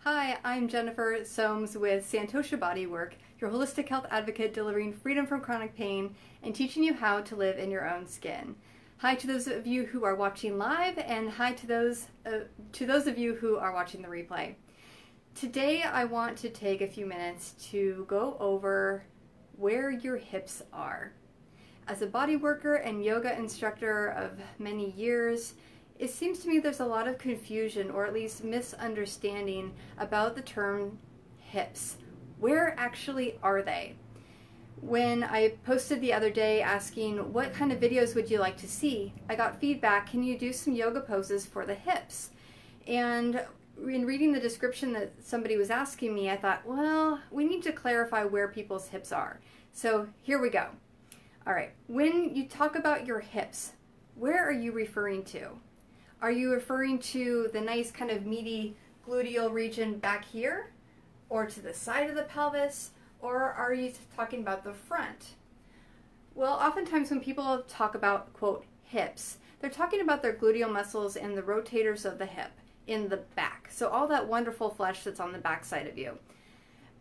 Hi, I'm Jennifer Soames with Santosha Bodywork, your holistic health advocate delivering freedom from chronic pain and teaching you how to live in your own skin. Hi to those of you who are watching live, and hi to those of you who are watching the replay. Today I want to take a few minutes to go over where your hips are. As a body worker and yoga instructor of many years, it seems to me there's a lot of confusion, or at least misunderstanding, about the term hips. Where actually are they? When I posted the other day asking what kind of videos would you like to see, I got feedback, can you do some yoga poses for the hips? And in reading the description that somebody was asking me, I thought, well, we need to clarify where people's hips are. So here we go. All right, when you talk about your hips, where are you referring to? Are you referring to the nice kind of meaty gluteal region back here, or to the side of the pelvis, or are you talking about the front? Well, oftentimes when people talk about, quote, hips, they're talking about their gluteal muscles and the rotators of the hip in the back. So all that wonderful flesh that's on the back side of you.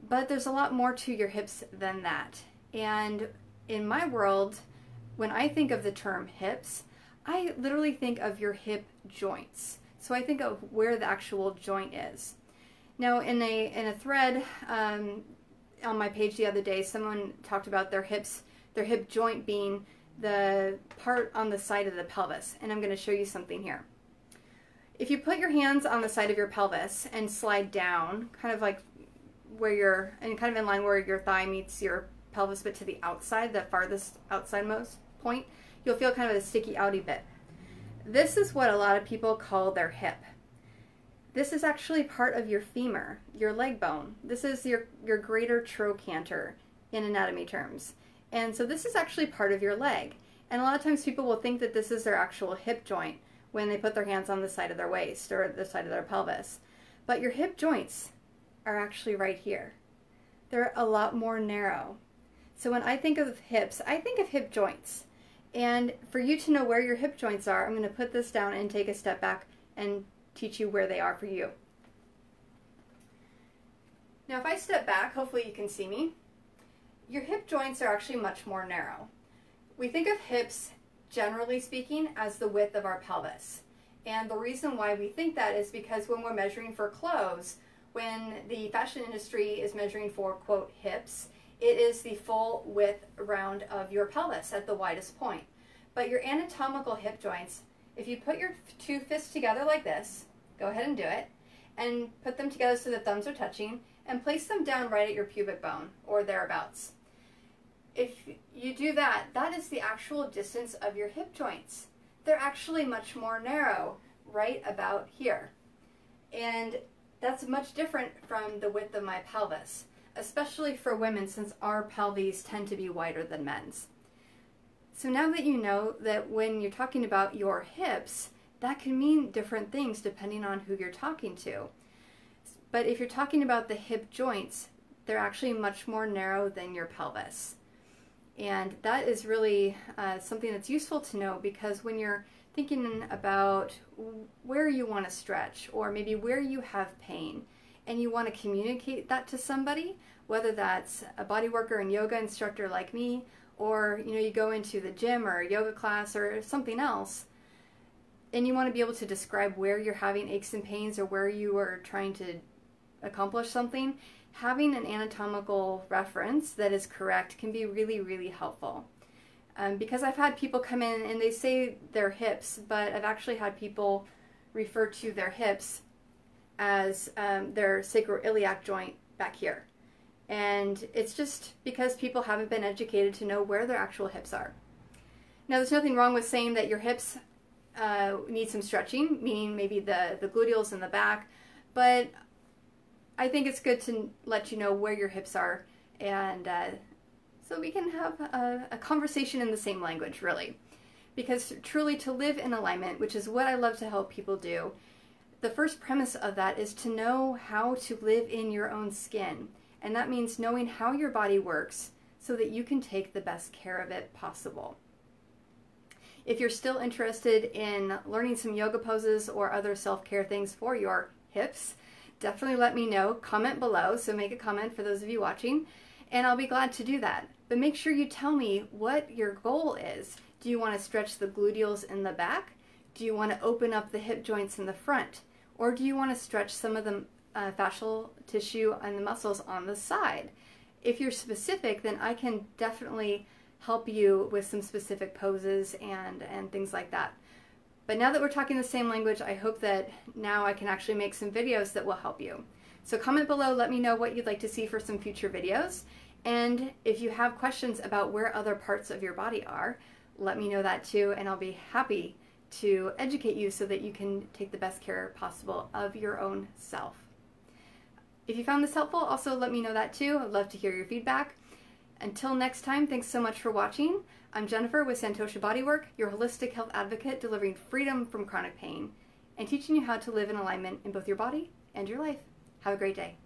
But there's a lot more to your hips than that. And in my world, when I think of the term hips, I literally think of your hip joints. So I think of where the actual joint is. Now, in a thread on my page the other day, someone talked about their hip joint being the part on the side of the pelvis, and I'm going to show you something here. If you put your hands on the side of your pelvis and slide down, kind of like kind of in line where your thigh meets your pelvis, but to the outside, the farthest outsidemost point, you'll feel kind of a sticky outy bit. This is what a lot of people call their hip. This is actually part of your femur, your leg bone. This is your greater trochanter in anatomy terms. And so this is actually part of your leg. And a lot of times people will think that this is their actual hip joint when they put their hands on the side of their waist or the side of their pelvis. But your hip joints are actually right here. They're a lot more narrow. So when I think of hips, I think of hip joints. And for you to know where your hip joints are, I'm going to put this down and take a step back and teach you where they are for you. Now if I step back, hopefully you can see me. Your hip joints are actually much more narrow. We think of hips, generally speaking, as the width of our pelvis. And the reason why we think that is because when we're measuring for clothes, when the fashion industry is measuring for, quote, hips, it is the full width around of your pelvis at the widest point. But your anatomical hip joints, if you put your two fists together like this, go ahead and do it, and put them together so the thumbs are touching, and place them down right at your pubic bone, or thereabouts. If you do that, that is the actual distance of your hip joints. They're actually much more narrow, right about here. And that's much different from the width of my pelvis, especially for women, since our pelvises tend to be wider than men's. So now that you know that when you're talking about your hips, that can mean different things depending on who you're talking to. But if you're talking about the hip joints, they're actually much more narrow than your pelvis. And that is really something that's useful to know, because when you're thinking about where you want to stretch, or maybe where you have pain, and you want to communicate that to somebody, whether that's a body worker and yoga instructor like me, or you go into the gym or a yoga class or something else, and you want to be able to describe where you're having aches and pains or where you are trying to accomplish something, having an anatomical reference that is correct can be really, really helpful. Because I've had people come in and they say their hips, but I've actually had people refer to their hips as their sacroiliac joint back here. And it's just because people haven't been educated to know where their actual hips are. Now, there's nothing wrong with saying that your hips need some stretching, meaning maybe the gluteals in the back, but I think it's good to let you know where your hips are, and so we can have a conversation in the same language, really. Because truly, to live in alignment, which is what I love to help people do, the first premise of that is to know how to live in your own skin. And that means knowing how your body works so that you can take the best care of it possible. If you're still interested in learning some yoga poses or other self-care things for your hips, definitely let me know. Comment below, so make a comment for those of you watching, and I'll be glad to do that. But make sure you tell me what your goal is. Do you want to stretch the gluteals in the back? Do you want to open up the hip joints in the front? Or do you want to stretch some of the fascial tissue and the muscles on the side? If you're specific, then I can definitely help you with some specific poses and things like that. But now that we're talking the same language, I hope that now I can actually make some videos that will help you. So comment below, let me know what you'd like to see for some future videos. And if you have questions about where other parts of your body are, let me know that too, and I'll be happy to educate you so that you can take the best care possible of your own self. If you found this helpful, also let me know that too. I'd love to hear your feedback. Until next time, thanks so much for watching. I'm Jennifer with Santosha Bodywork, your holistic health advocate delivering freedom from chronic pain and teaching you how to live in alignment in both your body and your life. Have a great day.